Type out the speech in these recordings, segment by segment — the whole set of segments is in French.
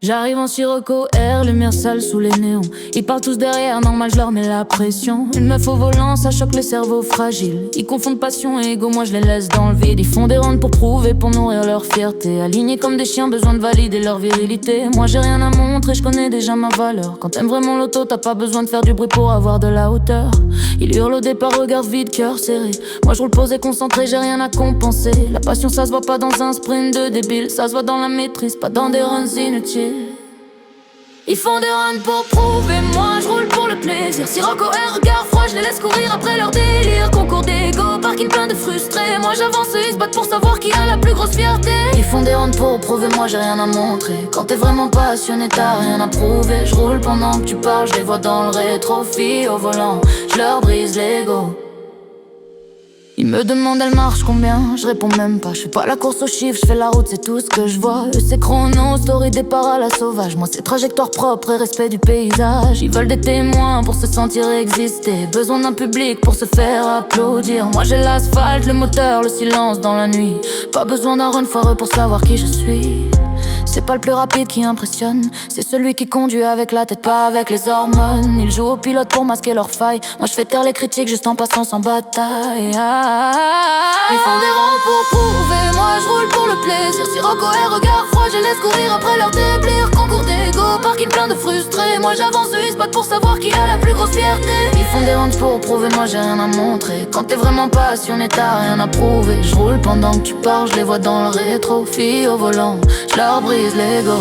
J'arrive en Sirocco Air, lumière sale sous les néons. Ils parlent tous derrière, normal je leur mets la pression. Une meuf au volant, ça choque les cerveaux fragiles. Ils confondent passion et ego, moi je les laisse dans le vide. Ils font des rondes pour prouver, pour nourrir leur fierté. Alignés comme des chiens, besoin de valider leur virilité. Moi j'ai rien à montrer, je connais déjà ma valeur. Quand t'aimes vraiment l'auto, t'as pas besoin de faire du bruit pour avoir de la hauteur. Il hurle au départ, regard vide, cœur serré. Moi je roule posé, concentré, j'ai rien à compenser. La passion ça se voit pas dans un sprint de débile. Ça se voit dans la maîtrise, pas dans des runs inutiles. Ils font des runs pour prouver, moi je roule pour le plaisir. Sirocco Air, regard froid, je les laisse courir après leur délire. Concours d'ego, parking plein de frustrés. Moi j'avance et ils se battent pour savoir qui a la plus grosse fierté. Ils font des runs pour prouver, moi j'ai rien à montrer. Quand t'es vraiment passionné, t'as rien à prouver. Je roule pendant que tu parles, je les vois dans le rétro. Filles au volant, je leur brise l'ego. Ils me demandent elle marche combien, je réponds même pas. Je fais pas la course aux chiffres, je fais la route, c'est tout ce que je vois. Eux c'est chrono, story, départ à la sauvage. Moi c'est trajectoire propre et respect du paysage. Ils veulent des témoins pour se sentir exister. Besoin d'un public pour se faire applaudir. Moi j'ai l'asphalte, le moteur, le silence dans la nuit. Pas besoin d'un run foireux pour savoir qui je suis. C'est pas le plus rapide qui impressionne, c'est celui qui conduit avec la tête, pas avec les hormones. Ils jouent au pilote pour masquer leurs failles. Moi je fais taire les critiques juste en passant sans bataille. Ils font des rangs pour prouver, moi je roule pour le plaisir. Sirocco Air, regard froid, je laisse courir après leur délire. Concours d'ego, parking plein de frustrés. Moi j'avance, ils se battent pour savoir qui a la plus grosse fierté. Ils font des rangs pour prouver, moi j'ai rien à montrer. Quand t'es vraiment passionné, t'as rien à prouver. Je roule pendant que tu pars, je les vois dans le rétro. Filles au volant, je leur brise l'ego.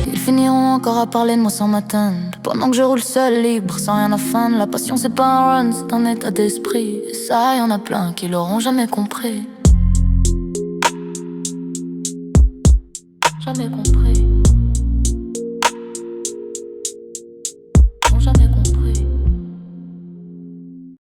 Ils finiront encore à parler de moi sans m'atteindre. Pendant que je roule seul, libre, sans rien à feindre. La passion c'est pas un run, c'est un état d'esprit. Et ça, y'en a plein qui l'auront jamais compris. Jamais compris.